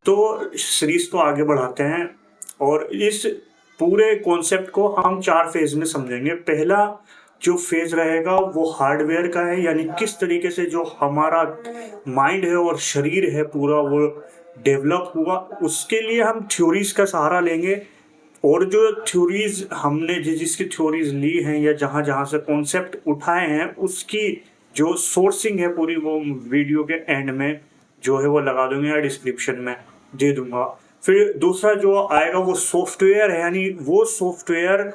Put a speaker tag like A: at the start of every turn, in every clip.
A: तो सीरीज को आगे बढ़ाते हैं और इस पूरे कॉन्सेप्ट को हम 4 फेज में समझेंगे। पहला जो फेज रहेगा वो हार्डवेयर का है, यानी किस तरीके से जो हमारा माइंड है और शरीर है पूरा वो डेवलप हुआ। उसके लिए हम थ्योरीज का सहारा लेंगे और जो थ्योरीज हमने जिसकी थ्योरीज ली हैं या जहाँ जहाँ से कॉन्सेप्ट उठाए हैं उसकी जो सोर्सिंग है पूरी वो वीडियो के एंड में जो है वो लगा दूंगा या डिस्क्रिप्शन में दे दूंगा। फिर दूसरा जो आएगा वो सॉफ्टवेयर है, यानी वो सॉफ्टवेयर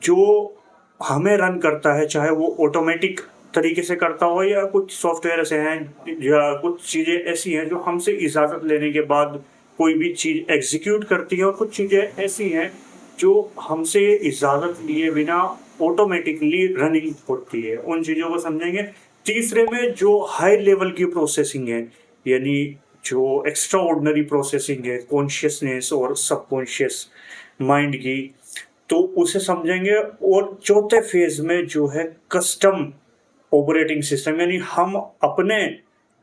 A: जो हमें रन करता है, चाहे वो ऑटोमेटिक तरीके से करता हो या कुछ सॉफ्टवेयर ऐसे हैं या कुछ चीज़ें ऐसी हैं जो हमसे इजाज़त लेने के बाद कोई भी चीज़ एग्जीक्यूट करती है, और कुछ चीज़ें ऐसी हैं जो हमसे इजाज़त लिए बिना ऑटोमेटिकली रनिंग होती है। उन चीज़ों को समझेंगे। तीसरे में जो हाई लेवल की प्रोसेसिंग है, यानी जो एक्स्ट्रा ऑर्डिनरी प्रोसेसिंग है कॉन्शियसनेस और सबकॉन्शियस माइंड की, तो उसे समझेंगे। और चौथे फेज में जो है कस्टम ऑपरेटिंग सिस्टम, यानी हम अपने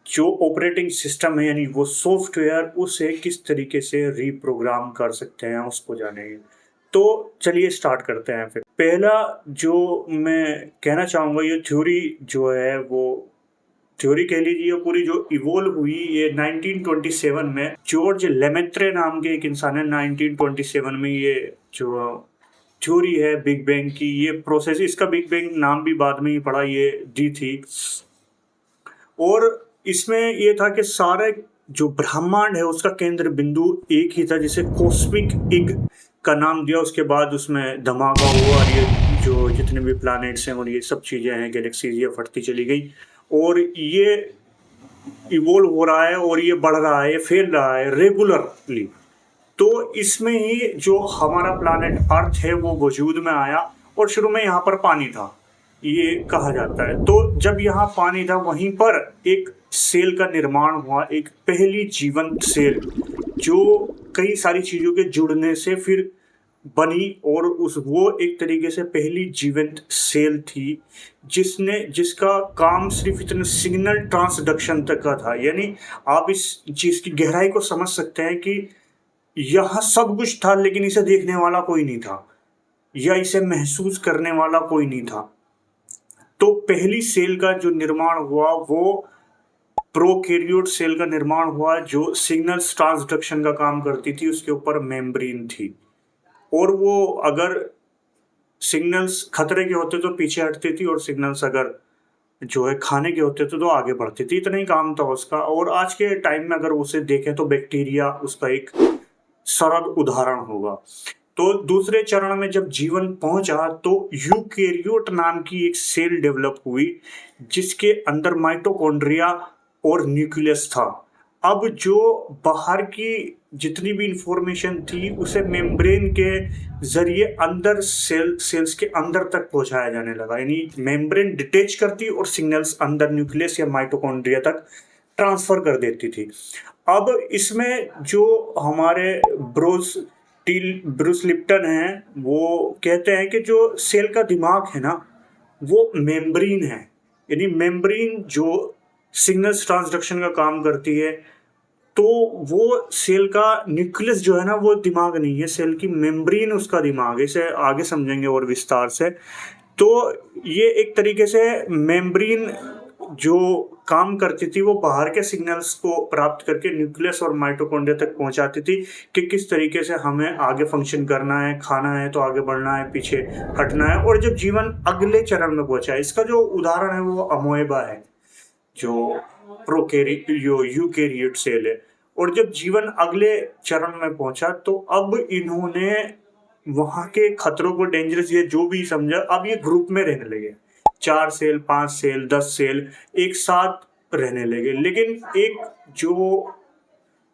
A: जो ऑपरेटिंग सिस्टम है यानी वो सॉफ्टवेयर उसे किस तरीके से रीप्रोग्राम कर सकते हैं उसको जानेंगे। तो चलिए स्टार्ट करते हैं। फिर पहला जो मैं कहना चाहूँगा, ये थ्योरी जो है वो थ्योरी कह लीजिए पूरी जो इवोल्व हुई ये 1927 में जॉर्ज लेमेत्रे नाम के एक इंसान है। 1927 में ये जो थ्योरी है बिग बैंग की, ये प्रोसेस, इसका बिग बैंग नाम भी बाद में ही पड़ा, ये दी थी। और इसमें ये था कि सारे जो ब्रह्मांड है उसका केंद्र बिंदु एक ही था, जिसे कॉस्मिक इग का नाम दिया। उसके बाद उसमें धमाका हुआ और ये जो जितने भी प्लैनेट्स हैं और ये सब चीज़ें हैं गैलेक्सीज ये फटती चली गई और ये इवोल्व हो रहा है और ये बढ़ रहा है, ये फैल रहा है रेगुलरली। तो इसमें ही जो हमारा प्लैनेट अर्थ है वो वजूद में आया और शुरू में यहाँ पर पानी था ये कहा जाता है। तो जब यहाँ पानी था वहीं पर एक सेल का निर्माण हुआ, एक पहली जीवंत सेल जो कई सारी चीज़ों के जुड़ने से फिर बनी, और वो एक तरीके से पहली जीवंत सेल थी जिसका काम सिर्फ इतने सिग्नल ट्रांसडक्शन तक का था। यानी आप इस चीज़ की गहराई को समझ सकते हैं कि यह सब कुछ था लेकिन इसे देखने वाला कोई नहीं था या इसे महसूस करने वाला कोई नहीं था। तो पहली सेल का जो निर्माण हुआ वो प्रोकैरियोट सेल का निर्माण हुआ जो सिग्नल्स ट्रांसडक्शन का काम करती थी। उसके ऊपर मेम्ब्रेन थी और वो अगर सिग्नल्स खतरे के होते तो पीछे हटती थी और सिग्नल्स अगर जो है खाने के होते थे तो आगे बढ़ती थी। इतना ही काम था उसका। और आज के टाइम में अगर उसे देखें तो बैक्टीरिया उसका एक सरल उदाहरण होगा। तो दूसरे चरण में जब जीवन पहुंचा तो यूकैरियोट नाम की एक सेल डेवलप हुई जिसके अंदर माइटोकॉन्ड्रिया और न्यूक्लियस था। अब जो बाहर की जितनी भी इंफॉर्मेशन थी उसे मेम्ब्रेन के जरिए अंदर सेल्स के अंदर तक पहुंचाया जाने लगा, यानी मेम्ब्रेन डिटेच करती और सिग्नल्स अंदर न्यूक्लियस या माइटोकॉन्ड्रिया तक ट्रांसफर कर देती थी। अब इसमें जो हमारे ब्रूस लिप्टन हैं वो कहते हैं कि जो सेल का दिमाग है ना वो मेम्ब्रेन है, यानी मेम्ब्रेन जो सिग्नल्स ट्रांसडक्शन का काम करती है। तो वो सेल का न्यूक्लियस जो है ना वो दिमाग नहीं है, सेल की मेम्ब्रेन उसका दिमाग है। इसे आगे समझेंगे और विस्तार से। तो ये एक तरीके से मेम्ब्रेन जो काम करती थी वो बाहर के सिग्नल्स को प्राप्त करके न्यूक्लियस और माइटोकॉन्ड्रिया तक पहुंचाती थी कि किस तरीके से हमें आगे फंक्शन करना है, खाना है तो आगे बढ़ना है, पीछे हटना है। और जब जीवन अगले चरण में पहुंचा, इसका जो उदाहरण है वो अमोएबा है जो यूकैरियोट सेल है। और जब जीवन अगले चरण में पहुंचा तो अब इन्होंने वहां के खतरों को, डेंजरस ये जो भी समझा, अब ये ग्रुप में रहने लगे। 4 सेल, 5 सेल, 10 सेल एक साथ रहने लगे। लेकिन एक जो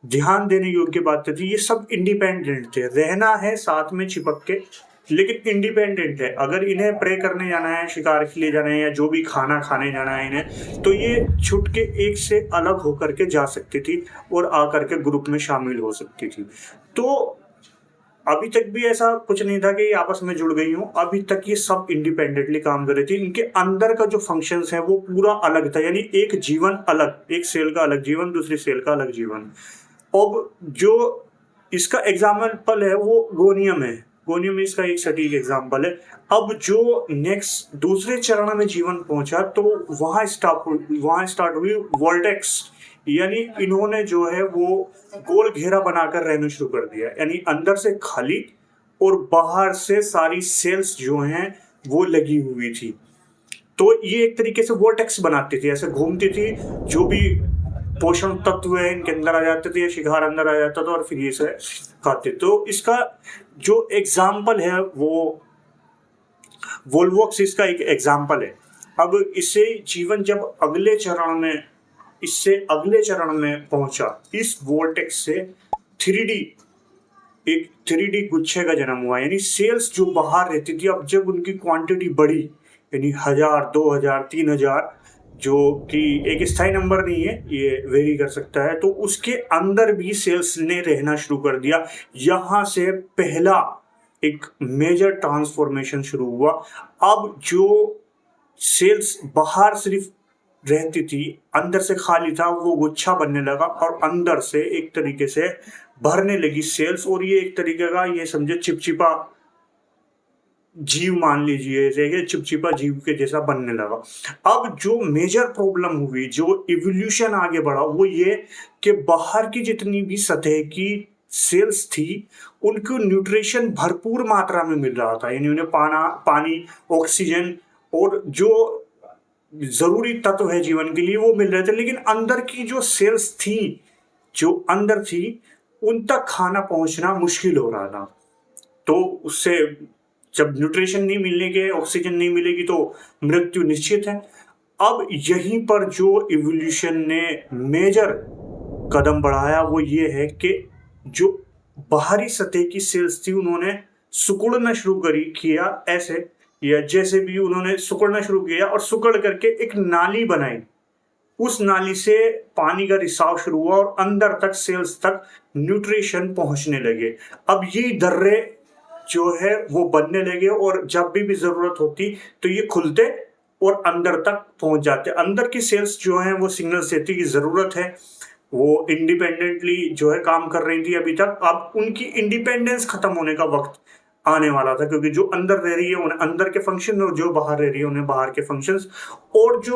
A: ध्यान देने योग्य बात थी, ये सब इंडिपेंडेंट थे। रहना है साथ में चिपक के लेकिन इंडिपेंडेंट है। अगर इन्हें प्रे करने जाना है, शिकार के लिए जाना है या जो भी खाना खाने जाना है इन्हें, तो ये छुट के एक से अलग होकर के जा सकती थी और आकर के ग्रुप में शामिल हो सकती थी। तो अभी तक भी ऐसा कुछ नहीं था कि ये आपस में जुड़ गई हूँ। अभी तक ये सब इंडिपेंडेंटली काम कर रही थी। इनके अंदर का जो फंक्शंस है वो पूरा अलग था, यानी एक जीवन अलग, एक सेल का अलग जीवन, दूसरी सेल का अलग जीवन। अब जो इसका एग्जाम्पल है वो गोनियम है, गोनियम इसका एक सटीक एग्जाम्पल है। अब जो नेक्स्ट दूसरे चरण में जीवन पहुंचा तो वहां स्टार्ट हुई वोल्टेक्स, यानी इन्होंने जो है वो गोल घेरा बनाकर रहना शुरू कर दिया, यानी अंदर से खाली और बाहर से सारी सेल्स जो हैं वो लगी हुई थी। तो ये एक तरीके से वोर्टेक्स बनाती थी, ऐसे घूमती थी, जो भी पोषण तत्व है इनके अंदर आ जाते थे, शिकार अंदर आ जाता था और फिर ये से खाते। तो इसका जो एग्जाम्पल है वो वोल्वोक्स इसका एक एग्जाम्पल है। अब इससे जीवन जब इससे अगले चरण में पहुंचा, इस वोल्टेक्स से 3D एक 3D गुच्छे का जन्म हुआ, यानी सेल्स जो बाहर रहती थी, अब जब उनकी क्वांटिटी बढ़ी, यानी 1000, 2000, 3000, जो कि एक स्थायी नंबर नहीं है, ये वेरी कर सकता है, तो उसके अंदर भी सेल्स ने रहना शुरू कर दिया। यहां से पहला एक मेजर ट्रांसफॉर्मेशन शुरू हुआ। अब जो सेल्स बाहर सिर्फ रहती थी, अंदर से खाली था, वो गुच्छा बनने लगा और अंदर से एक तरीके से भरने लगी सेल्स, और ये एक तरीके का ये समझे चिपचिपा जीव मान लीजिए, चिपचिपा जीव के जैसा बनने लगा। अब जो मेजर प्रॉब्लम हुई, जो इवोल्यूशन आगे बढ़ा, वो ये कि बाहर की जितनी भी सतह की सेल्स थी उनको न्यूट्रिशन भरपूर मात्रा में मिल रहा था, यानी उन्हें पानी, ऑक्सीजन और जो जरूरी तत्व है जीवन के लिए वो मिल रहे थे, लेकिन अंदर की जो सेल्स थी, जो अंदर थी, उन तक खाना पहुंचना मुश्किल हो रहा था। तो उससे जब न्यूट्रिशन नहीं मिलने के, ऑक्सीजन नहीं मिलेगी तो मृत्यु निश्चित है। अब यहीं पर जो इवोल्यूशन ने मेजर कदम बढ़ाया वो ये है कि जो बाहरी सतह की सेल्स थी उन्होंने सिकुड़ना शुरू किया, ऐसे या जैसे भी उन्होंने सिकुड़ना शुरू किया और सिकुड़ करके एक नाली बनाई। उस नाली से पानी का रिसाव शुरू हुआ और अंदर तक सेल्स तक न्यूट्रिशन पहुंचने लगे। अब ये दर्रे जो है वो बनने लगे और जब भी जरूरत होती तो ये खुलते और अंदर तक पहुंच जाते। अंदर की सेल्स जो हैं वो सिग्नल्स देती की जरूरत है, वो इंडिपेंडेंटली जो है काम कर रही थी अभी तक। अब उनकी इंडिपेंडेंस खत्म होने का वक्त आने वाला था, क्योंकि जो अंदर रह रही है उन्हें अंदर के फंक्शन और जो बाहर रह रही है उन्हें बाहर के फंक्शंस, और जो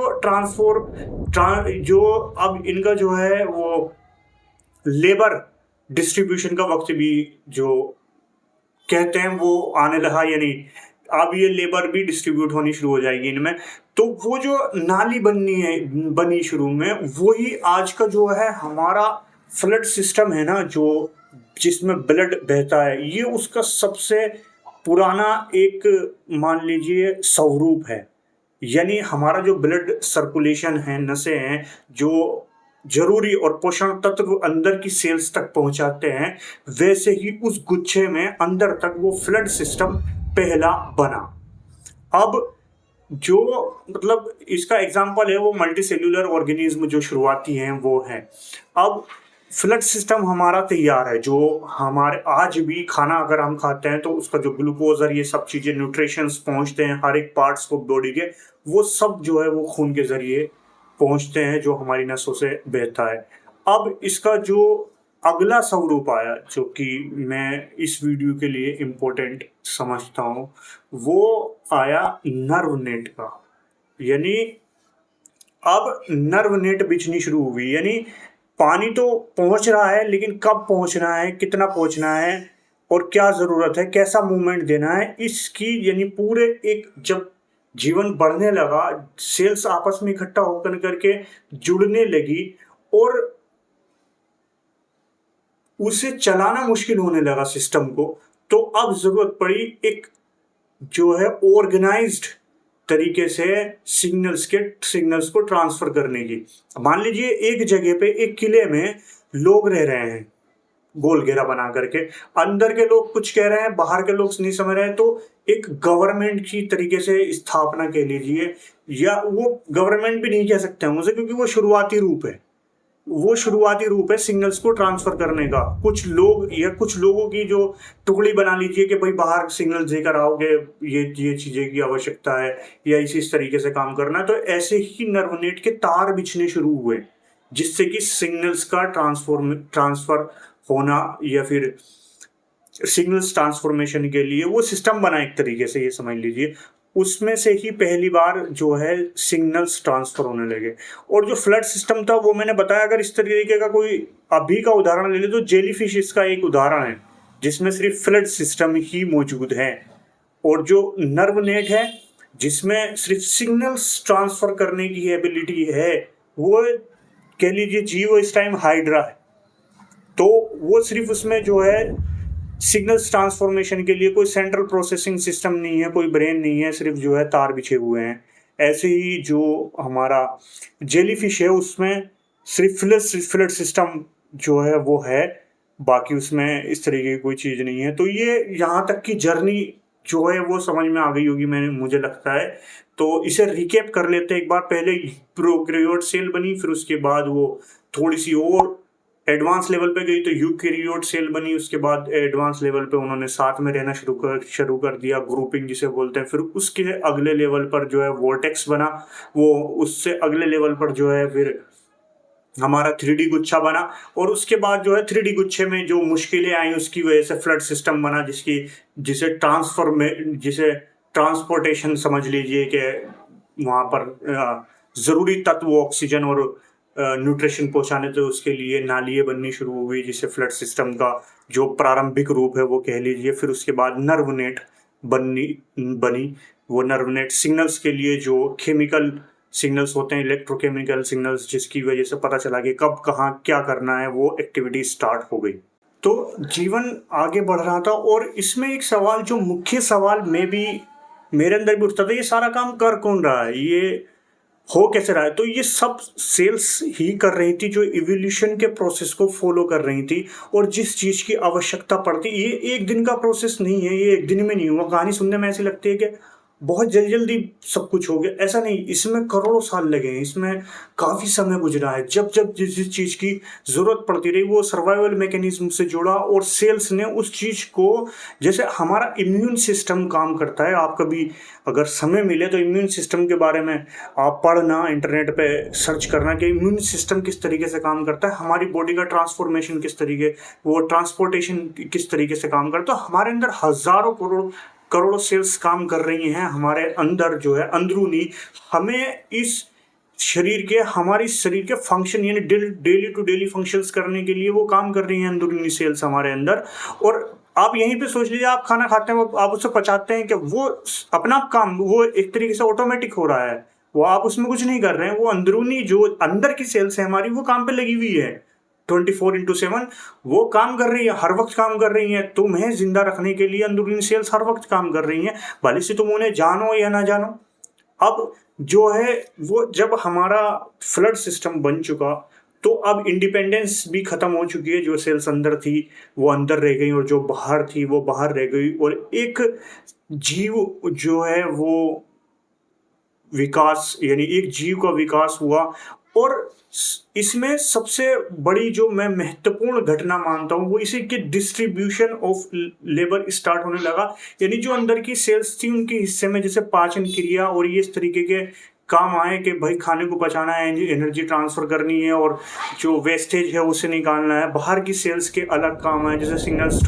A: अब इनका जो है वो लेबर डिस्ट्रीब्यूशन का वक्त भी जो कहते हैं वो आने लगा, यानी अब ये लेबर भी डिस्ट्रीब्यूट होनी शुरू हो जाएगी इनमें। तो वो जो नाली बनी शुरू में, वही आज का जो है हमारा फ्लड सिस्टम है ना, जो जिसमें ब्लड बहता है, ये उसका सबसे पुराना एक मान लीजिए स्वरूप है। यानी हमारा जो ब्लड सर्कुलेशन है, नसें हैं, जो जरूरी और पोषण तत्व अंदर की सेल्स तक पहुंचाते हैं, वैसे ही उस गुच्छे में अंदर तक वो फ्लड सिस्टम पहला बना। अब जो मतलब इसका एग्जांपल है वो मल्टीसेल्यूलर ऑर्गेनिज्म जो शुरुआती हैं वो है। अब फ्लड सिस्टम हमारा तैयार है, जो हमारे आज भी खाना अगर हम खाते हैं तो उसका जो ग्लूकोज और ये सब चीजें न्यूट्रिशंस पहुंचते हैं हर एक पार्ट्स को बॉडी के, वो सब जो है वो खून के जरिए पहुंचते हैं जो हमारी नसों से बहता है। अब इसका जो अगला स्वरूप आया, जो कि मैं इस वीडियो के लिए इम्पोर्टेंट समझता हूँ, वो आया नर्व नेट का। यानी अब नर्व नेट बिछनी शुरू हुई, यानी पानी तो पहुंच रहा है, लेकिन कब पहुंचना है, कितना पहुंचना है और क्या जरूरत है, कैसा मूवमेंट देना है, इसकी यानी पूरे एक जब जीवन बढ़ने लगा, सेल्स आपस में इकट्ठा होकर करके जुड़ने लगी और उसे चलाना मुश्किल होने लगा सिस्टम को, तो अब जरूरत पड़ी एक जो है ऑर्गेनाइज्ड तरीके से सिग्नल्स को ट्रांसफर करने की। मान लीजिए एक जगह पे एक किले में लोग रह रहे हैं गोल घेरा बना करके, अंदर के लोग कुछ कह रहे हैं, बाहर के लोग नहीं समझ रहे हैं, तो एक गवर्नमेंट की तरीके से स्थापना कह लीजिए, या वो गवर्नमेंट भी नहीं कह सकते हम उसे, क्योंकि वो शुरुआती रूप है सिग्नल्स को ट्रांसफर करने का। कुछ लोग या कुछ लोगों की जो टुकड़ी बना लीजिए कि भाई बाहर सिग्नल देकर आओगे, ये चीजें की आवश्यकता है या इस तरीके से काम करना है, तो ऐसे ही नर्वनेट के तार बिछने शुरू हुए जिससे कि सिग्नल्स का ट्रांसफर होना या फिर सिग्नल्स ट्रांसफॉर्मेशन के लिए वो सिस्टम बना एक तरीके से, ये समझ लीजिए। उसमें से ही पहली बार जो है सिग्नल्स ट्रांसफर होने लगे। और जो फ्लड सिस्टम था वो मैंने बताया, अगर इस तरीके का कोई अभी का उदाहरण ले ले तो जेलीफिश इसका एक उदाहरण है, जिसमें सिर्फ फ्लड सिस्टम ही मौजूद है। और जो नर्व नेट है जिसमें सिर्फ सिग्नल्स ट्रांसफर करने की एबिलिटी है, वो कह लीजिए जियो इस टाइम हाइड्रा है। तो वो सिर्फ उसमें जो है सिग्नल्स ट्रांसफॉर्मेशन के लिए कोई सेंट्रल प्रोसेसिंग सिस्टम नहीं है, कोई ब्रेन नहीं है, सिर्फ जो है तार बिछे हुए हैं। ऐसे ही जो हमारा जेलीफिश है उसमें सिर्फ फ्लड सिस्टम जो है वो है, बाकी उसमें इस तरीके की कोई चीज़ नहीं है। तो ये यहाँ तक की जर्नी जो है वो समझ में आ गई होगी मुझे लगता है। तो इसे रिकैप कर लेते हैं एक बार। पहले प्रोकैरियोट सेल बनी, फिर उसके बाद वो थोड़ी सी और एडवांस लेवल पे गई तो यूकैरियोट सेल बनी। उसके बाद एडवांस लेवल पे उन्होंने साथ में रहना शुरू कर दिया, ग्रुपिंग जिसे बोलते हैं। फिर उसके अगले लेवल पर जो है वोर्टेक्स बना, वो उससे अगले लेवल पर जो है फिर हमारा 3D गुच्छा बना। और उसके बाद जो है 3D गुच्छे में जो मुश्किलें आई उसकी वजह से फ्लड सिस्टम बना, जिसे ट्रांसपोर्टेशन समझ लीजिए कि वहाँ पर ज़रूरी तत्व ऑक्सीजन और न्यूट्रिशन पहुँचाने थे, उसके लिए नालियाँ बननी शुरू हो गई, जिसे फ्लड सिस्टम का जो प्रारंभिक रूप है वो कह लीजिए। फिर उसके बाद नर्व नेट बनी। वो नर्व नेट सिग्नल्स के लिए जो केमिकल सिग्नल्स होते हैं, इलेक्ट्रोकेमिकल सिग्नल्स, जिसकी वजह से पता चला कि कब कहाँ क्या करना है, वो एक्टिविटी स्टार्ट हो गई। तो जीवन आगे बढ़ रहा था। और इसमें एक सवाल, जो मुख्य सवाल मेरे अंदर भी उठता था, ये सारा काम कर कौन रहा है, ये हो कैसे रहा है। तो ये सब सेल्स ही कर रही थी, जो इवोल्यूशन के प्रोसेस को फॉलो कर रही थी। और जिस चीज़ की आवश्यकता पड़ती, ये एक दिन का प्रोसेस नहीं है, ये एक दिन में नहीं हुआ। कहानी सुनने में ऐसी लगती है कि बहुत जल्दी सब कुछ हो गया, ऐसा नहीं। इसमें करोड़ों साल लगे हैं, इसमें काफ़ी समय गुजरा है। जब जिस चीज़ की ज़रूरत पड़ती रही, वो सर्वाइवल मैकेनिज्म से जुड़ा। और सेल्स ने उस चीज़ को, जैसे हमारा इम्यून सिस्टम काम करता है, आप कभी अगर समय मिले तो इम्यून सिस्टम के बारे में आप पढ़ना, इंटरनेट पे सर्च करना कि इम्यून सिस्टम किस तरीके से काम करता है, हमारी बॉडी का ट्रांसफॉर्मेशन किस तरीके, वो ट्रांसपोर्टेशन किस तरीके से काम करता है। हमारे अंदर हज़ारों करोड़ों सेल्स काम कर रही हैं हमारे अंदर, जो है अंदरूनी। हमें हमारे शरीर के फंक्शन, यानी डेली टू डेली फंक्शंस करने के लिए वो काम कर रही हैं अंदरूनी सेल्स हमारे अंदर। और आप यहीं पे सोच लीजिए, आप खाना खाते हैं, आप उससे पचाते हैं, कि वो अपना काम वो एक तरीके से ऑटोमेटिक हो रहा है, वो आप उसमें कुछ नहीं कर रहे हैं। वो अंदरूनी जो अंदर की सेल्स है हमारी, वो काम पे लगी हुई है 24/7। वो काम कर रही है, हर वक्त काम कर रही हैं। तुम्हें जिंदा रखने के लिए अंदरूनी सेल्स हर वक्त काम कर रही हैं, भले से तुम उन्हें जानो या ना जानो। अब जो है वो, जब हमारा फ्लड सिस्टम बन चुका, तो अब इंडिपेंडेंस भी खत्म हो चुकी है। जो सेल्स अंदर थी वो अंदर रह गई, और जो बाहर थी वो बाहर रह गई। और एक जीव जो है वो विकास, यानी एक जीव का विकास हुआ। और इसमें सबसे बड़ी जो मैं महत्वपूर्ण घटना मानता हूँ, वो इसी के डिस्ट्रीब्यूशन ऑफ लेबर स्टार्ट होने लगा। यानी जो अंदर की सेल्स थी, उनके हिस्से में जैसे पाचन क्रिया और ये इस तरीके के काम आए कि भाई खाने को पचाना है, एनर्जी ट्रांसफ़र करनी है, और जो वेस्टेज है उसे निकालना है। बाहर की सेल्स के अलग काम है, जैसे सिग्नल्स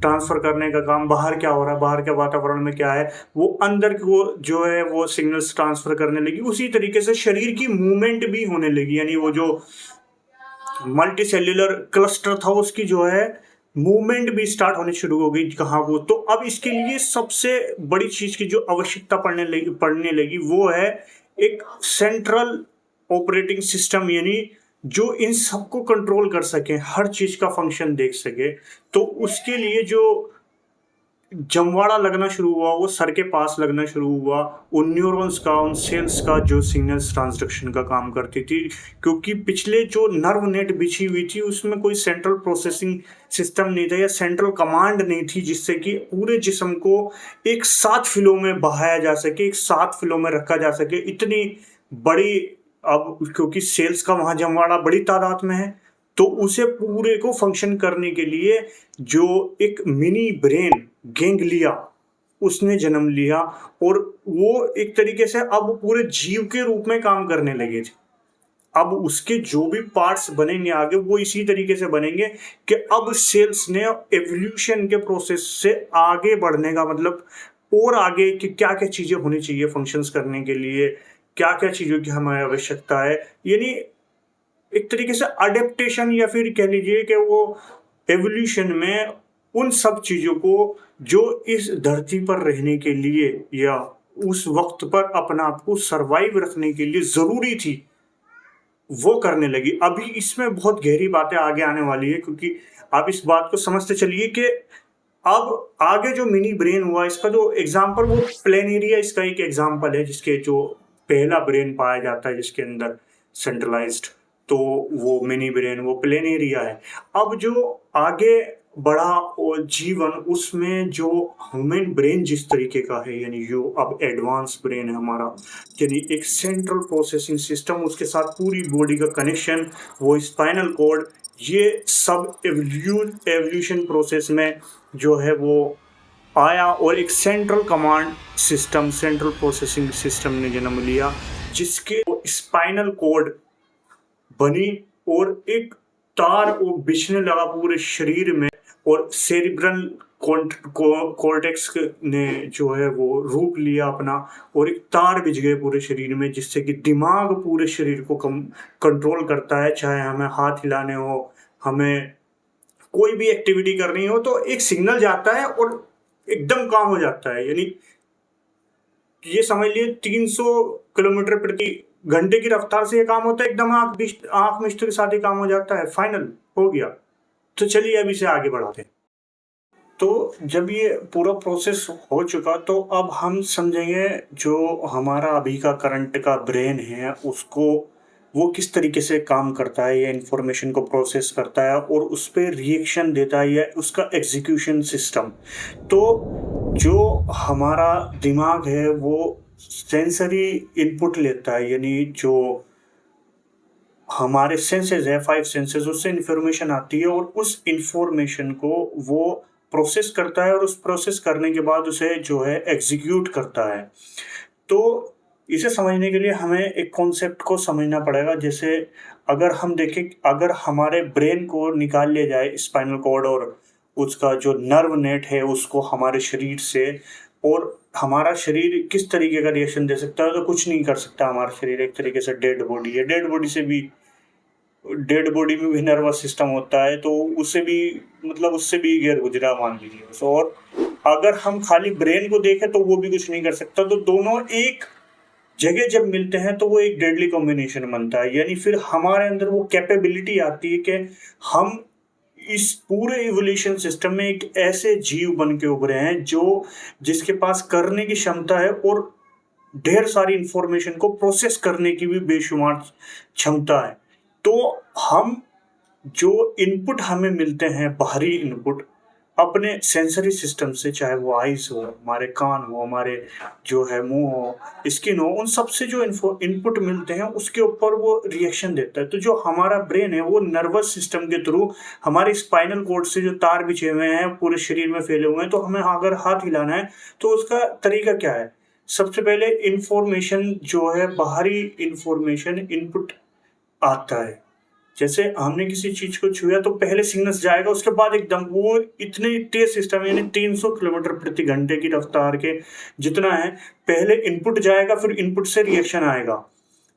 A: ट्रांसफ़र करने का काम, बाहर क्या हो रहा है, बाहर के वातावरण में क्या है, वो अंदर को जो है वो सिग्नल्स ट्रांसफ़र करने लगी। उसी तरीके से शरीर की मूवमेंट भी होने लगी, यानी वो जो मल्टी सेल्यूलर क्लस्टर था उसकी जो है मूवमेंट भी स्टार्ट होनी शुरू हो गई। कहाँ वो, तो अब इसके लिए सबसे बड़ी चीज़ की जो आवश्यकता पड़ने लगी वो है एक सेंट्रल ऑपरेटिंग सिस्टम, यानी जो इन सबको कंट्रोल कर सके, हर चीज़ का फंक्शन देख सके। तो उसके लिए जो जमवाड़ा लगना शुरू हुआ, वो सर के पास लगना शुरू हुआ, उन न्यूरॉन्स का, उन सेल्स का, जो सिग्नल्स ट्रांसडक्शन का काम करती थी। क्योंकि पिछले जो नर्व नेट बिछी हुई थी उसमें कोई सेंट्रल प्रोसेसिंग सिस्टम नहीं था, या सेंट्रल कमांड नहीं थी, जिससे कि पूरे जिस्म को एक साथ फ्लो में बहाया जा सके, एक साथ फ्लो में रखा जा सके। इतनी बड़ी, अब क्योंकि सेल्स का वहाँ जमवाड़ा बड़ी तादाद में है, तो उसे पूरे को फंक्शन करने के लिए जो एक मिनी ब्रेन गैंग्लिया उसने जन्म लिया। और वो एक तरीके से अब पूरे जीव के रूप में काम करने लगे थे। अब उसके जो भी पार्ट्स बनेंगे आगे वो इसी तरीके से बनेंगे कि अब सेल्स ने एवोल्यूशन के प्रोसेस से आगे बढ़ने का मतलब और आगे कि क्या क्या चीज़ें होनी चाहिए फंक्शंस करने के लिए, क्या क्या चीज़ों की हमें आवश्यकता है, यानी एक तरीके से अडेप्टेशन या फिर कह लीजिए कि वो एवोल्यूशन में उन सब चीज़ों को जो इस धरती पर रहने के लिए या उस वक्त पर अपने आप को सरवाइव रखने के लिए ज़रूरी थी वो करने लगी। अभी इसमें बहुत गहरी बातें आगे आने वाली है, क्योंकि आप इस बात को समझते चलिए कि अब आगे जो मिनी ब्रेन हुआ इसका जो एग्जाम्पल वो प्लेनेरिया इसका एक एग्जाम्पल है, जिसके जो पहला ब्रेन पाया जाता है जिसके अंदर सेंट्रलाइज्ड, तो वो मिनी ब्रेन वो प्लेनेरिया है। अब जो आगे बढ़ा और जीवन उसमें जो ह्यूमन ब्रेन जिस तरीके का है, यानी जो अब एडवांस ब्रेन है हमारा, यानी एक सेंट्रल प्रोसेसिंग सिस्टम, उसके साथ पूरी बॉडी का कनेक्शन, वो स्पाइनल कॉर्ड, ये सब एवोल्यूशन प्रोसेस में जो है वो आया और एक central command system, central processing system ने जन्म लिया, जिसके स्पाइनल कॉर्ड बनी और एक तार वो बिछने लगा पूरे शरीर में, और सेरिब्रल कॉर्टेक्स ने जो है वो रूप लिया अपना, और एक तार बिछ गए पूरे शरीर में, जिससे कि दिमाग पूरे शरीर को कंट्रोल करता है। चाहे हमें हाथ हिलाने हो, हमें कोई भी एक्टिविटी करनी हो, तो एक सिग्नल जाता है और एकदम काम हो जाता है। यानी ये समझ लिए 300 किलोमीटर प्रति घंटे की रफ्तार से ये काम होता है, एकदम आंख मिचते के साथ ही काम हो जाता है, फाइनल हो गया। तो चलिए अब इसे आगे बढ़ाते हैं। तो जब ये पूरा प्रोसेस हो चुका तो अब हम समझेंगे जो हमारा अभी का करंट का ब्रेन है उसको वो किस तरीके से काम करता है, या इंफॉर्मेशन को प्रोसेस करता है और उस पर रिएक्शन देता है, या उसका एग्जीक्यूशन सिस्टम। तो जो हमारा दिमाग है वो सेंसरी इनपुट लेता है, यानी जो हमारे सेंसेस है, 5 सेंसेस, उससे इंफॉर्मेशन आती है और उस इंफॉर्मेशन को वो प्रोसेस करता है, और उस प्रोसेस करने के बाद उसे जो है एग्जीक्यूट करता है। तो इसे समझने के लिए हमें एक कॉन्सेप्ट को समझना पड़ेगा। जैसे अगर हम देखें, अगर हमारे ब्रेन को निकाल लिया जाए स्पाइनल कॉर्ड और उसका जो नर्व नेट है उसको हमारे शरीर से, और हमारा शरीर किस तरीके का रिएक्शन दे सकता है, तो कुछ नहीं कर सकता। हमारा शरीर एक तरीके से डेड बॉडी है, डेड बॉडी में भी नर्वस सिस्टम होता है, तो उससे भी मतलब उससे भी गैर गुजरा मान लीजिए। और अगर हम खाली ब्रेन को देखें तो वो भी कुछ नहीं कर सकता। तो दोनों एक जगह जब मिलते हैं तो वो एक डेडली कॉम्बिनेशन बनता है, यानी फिर हमारे अंदर वो कैपेबिलिटी आती है कि हम इस पूरे इवोल्यूशन सिस्टम में एक ऐसे जीव बन के उभरे हैं जो जिसके पास करने की क्षमता है और ढेर सारी इंफॉर्मेशन को प्रोसेस करने की भी बेशुमार क्षमता है। तो हम जो इनपुट हमें मिलते हैं, बाहरी इनपुट अपने सेंसरी सिस्टम से, चाहे वो आइज हो, हमारे कान हो, हमारे जो है मुंह हो, स्किन हो, उन सब से जो इनपुट मिलते हैं उसके ऊपर वो रिएक्शन देता है। तो जो हमारा ब्रेन है वो नर्वस सिस्टम के थ्रू हमारे स्पाइनल कॉर्ड से जो तार बिछे हुए हैं पूरे शरीर में फैले हुए हैं, तो हमें अगर हाथ हिलाना है तो उसका तरीका क्या है। सबसे पहले इंफॉर्मेशन जो है, बाहरी इंफॉर्मेशन इनपुट आता है। जैसे हमने किसी चीज को छुआ तो पहले सिग्नल जाएगा, उसके बाद एकदम वो इतने तेज सिस्टम, यानी 300 किलोमीटर प्रति घंटे की रफ्तार के जितना है, पहले इनपुट जाएगा, फिर इनपुट से रिएक्शन आएगा।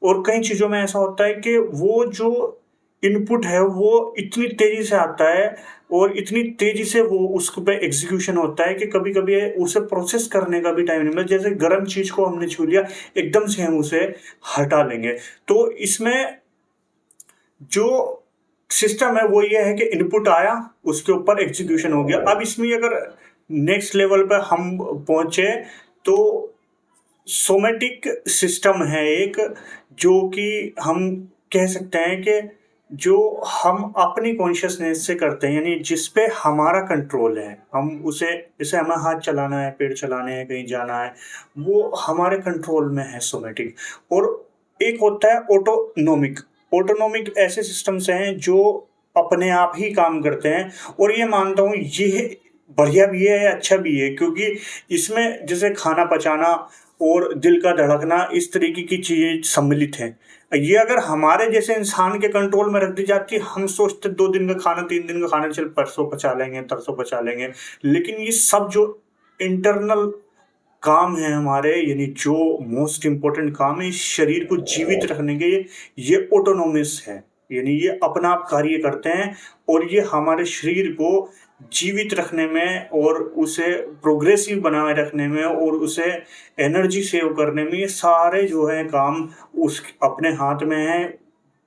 A: और कई चीजों में ऐसा होता है कि वो जो इनपुट है वो इतनी तेजी से आता है और इतनी तेजी से वो उस पे एग्जीक्यूशन होता है कि कभी कभी उसे प्रोसेस करने का भी टाइम नहीं मिलता। जैसे गर्म चीज को हमने छू लिया, एकदम से हम उसे हटा लेंगे। तो इसमें जो सिस्टम है वो ये है कि इनपुट आया, उसके ऊपर एग्जीक्यूशन हो गया। अब इसमें अगर नेक्स्ट लेवल पर हम पहुंचे तो सोमेटिक सिस्टम है एक, जो कि हम कह सकते हैं कि जो हम अपनी कॉन्शियसनेस से करते हैं, यानी जिस पे हमारा कंट्रोल है। हम उसे, जैसे हमें हाथ चलाना है, पैर चलाने हैं, कहीं जाना है, वो हमारे कंट्रोल में है सोमेटिक। और एक होता है ऑटोनोमिक। ऑटोनोमिक ऐसे सिस्टम्स हैं जो अपने आप ही काम करते हैं, और ये मानता हूँ ये बढ़िया भी है, अच्छा भी है, क्योंकि इसमें जैसे खाना पचाना और दिल का धड़कना, इस तरीके की चीज़ें सम्मिलित हैं। ये अगर हमारे जैसे इंसान के कंट्रोल में रख दी जाती, हम सोचते 2 दिन का खाना 3 दिन का खाना चल परसों पचा लेंगे तरसों पचा लेंगे, लेकिन ये सब जो इंटरनल काम है हमारे, यानी जो मोस्ट इम्पोर्टेंट काम है इस शरीर को जीवित रखने के, ये ऑटोनोमस है, यानी ये अपना आप कार्य करते हैं और ये हमारे शरीर को जीवित रखने में और उसे प्रोग्रेसिव बनाए रखने में और उसे एनर्जी सेव करने में, ये सारे जो है काम उस अपने हाथ में है,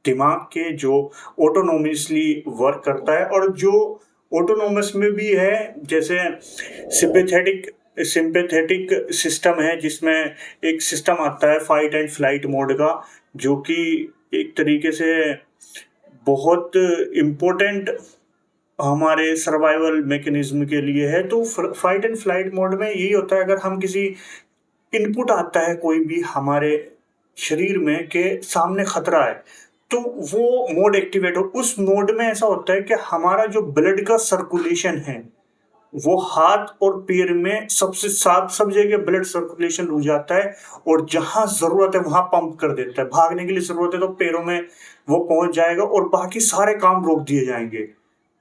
A: दिमाग के, जो ऑटोनोमसली वर्क करता है। और जो ऑटोनोमस में भी है, जैसे सिंपैथेटिक सिस्टम है, जिसमें एक सिस्टम आता है फाइट एंड फ्लाइट मोड का, जो कि एक तरीके से बहुत इम्पोर्टेंट हमारे सर्वाइवल मैकेनिज्म के लिए है। तो फाइट एंड फ्लाइट मोड में यही होता है, अगर हम किसी इनपुट आता है कोई भी हमारे शरीर में के सामने खतरा है, तो वो मोड एक्टिवेट हो। उस मोड में ऐसा होता है कि हमारा जो ब्लड का सर्कुलेशन है वो हाथ और पैर में सबसे साथ सब जगह ब्लड सर्कुलेशन रुक जाता है, और जहां जरूरत है वहां पंप कर देता है। भागने के लिए जरूरत है तो पैरों में वो पहुंच जाएगा और बाकी सारे काम रोक दिए जाएंगे।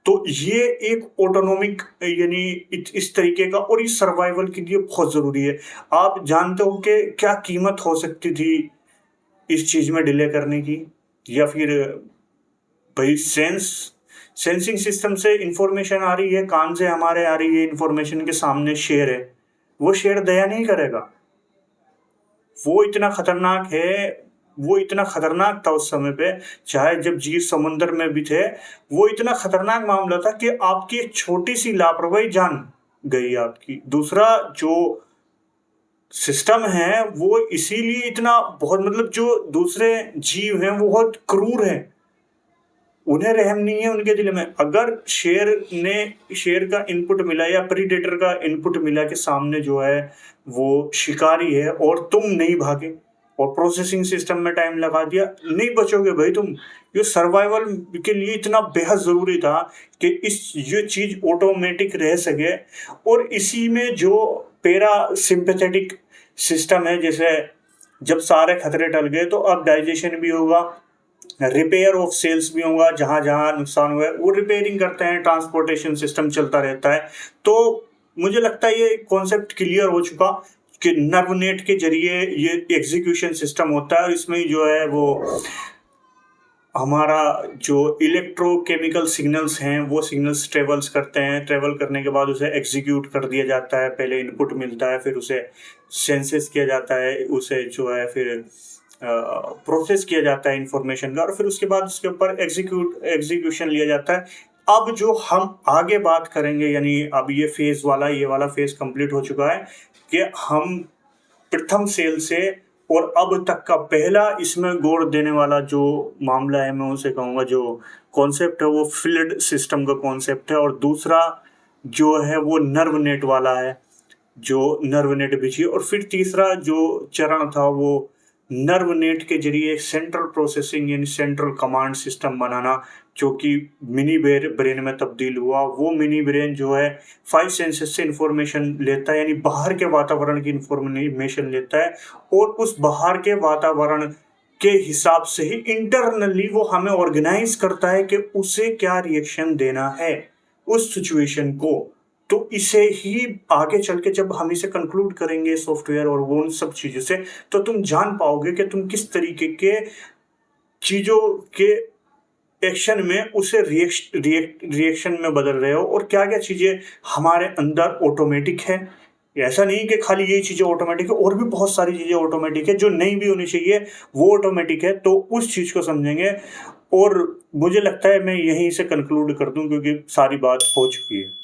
A: तो ये एक ऑटोनोमिक, यानी इस तरीके का, और ये सर्वाइवल के लिए बहुत जरूरी है। आप जानते हो कि क्या कीमत हो सकती थी इस चीज में डिले करने की, या फिर भाई सेंसिंग सिस्टम से इंफॉर्मेशन आ रही है, कान से हमारे आ रही है इंफॉर्मेशन, के सामने शेर है, वो शेर दया नहीं करेगा। वो इतना खतरनाक है, वो इतना खतरनाक था उस समय पे, चाहे जब जीव समुद्र में भी थे, वो इतना खतरनाक मामला था कि आपकी एक छोटी सी लापरवाही जान गई आपकी। दूसरा जो सिस्टम है वो इसीलिए इतना बहुत, मतलब जो दूसरे जीव हैं वो बहुत क्रूर हैं, उन्हें रहम नहीं है उनके दिल में। अगर शेर का इनपुट मिला या प्रीडेटर का इनपुट मिला कि सामने जो है वो शिकारी है और तुम नहीं भागे और प्रोसेसिंग सिस्टम में टाइम लगा दिया, नहीं बचोगे भाई तुम। ये सर्वाइवल के लिए इतना बेहद जरूरी था कि ये चीज ऑटोमेटिक रह सके। और इसी में जो पैरा सिंपैथेटिक सिस्टम है, जैसे जब सारे खतरे टल गए तो अब डाइजेशन भी होगा, रिपेयर ऑफ सेल्स भी होगा, जहां जहां नुकसान हुआ है वो रिपेयरिंग करते हैं, ट्रांसपोर्टेशन सिस्टम चलता रहता है। तो मुझे लगता है ये कॉन्सेप्ट क्लियर हो चुका कि नर्व नेट के जरिए ये एग्जीक्यूशन सिस्टम होता है। इसमें जो है वो हमारा जो इलेक्ट्रोकेमिकल सिग्नल्स हैं वो सिग्नल्स ट्रेवल्स करते हैं, ट्रेवल करने के बाद उसे एग्जीक्यूट कर दिया जाता है। पहले इनपुट मिलता है, फिर उसे सेंसेस किया जाता है, उसे जो है फिर प्रोसेस किया जाता है इंफॉर्मेशन का, और फिर उसके बाद उसके ऊपर एग्जीक्यूशन लिया जाता है। अब जो हम आगे बात करेंगे, यानी अब ये वाला फेज कंप्लीट हो चुका है कि हम प्रथम सेल से और अब तक का पहला इसमें गौर देने वाला जो मामला है, मैं उसे कहूँगा जो कॉन्सेप्ट है वो फील्ड सिस्टम का कॉन्सेप्ट है। और दूसरा जो है वो नर्व नेट वाला है, जो नर्व नेट बिछी। और फिर तीसरा जो चरण था वो नर्व नेट के जरिए सेंट्रल प्रोसेसिंग यानी सेंट्रल कमांड सिस्टम बनाना, जो कि मिनी ब्रेन में तब्दील हुआ। वो मिनी ब्रेन जो है 5 सेंसेस से इंफॉर्मेशन लेता है, यानी बाहर के वातावरण की इंफॉर्मेशन लेता है, और उस बाहर के वातावरण के हिसाब से ही इंटरनली वो हमें ऑर्गेनाइज करता है कि उसे क्या रिएक्शन देना है उस सिचुएशन को। तो इसे ही आगे चल के जब हम इसे कंक्लूड करेंगे सॉफ्टवेयर और वो उन सब चीज़ों से, तो तुम जान पाओगे कि तुम किस तरीके के चीज़ों के एक्शन में उसे रिएक्शन में बदल रहे हो, और क्या क्या चीज़ें हमारे अंदर ऑटोमेटिक है। ऐसा नहीं कि खाली यही चीज़ें ऑटोमेटिक है, और भी बहुत सारी चीज़ें ऑटोमेटिक है जो नहीं भी होनी चाहिए वो ऑटोमेटिक है। तो उस चीज़ को समझेंगे, और मुझे लगता है मैं यहीं से कंक्लूड कर दूं क्योंकि सारी बात हो चुकी है।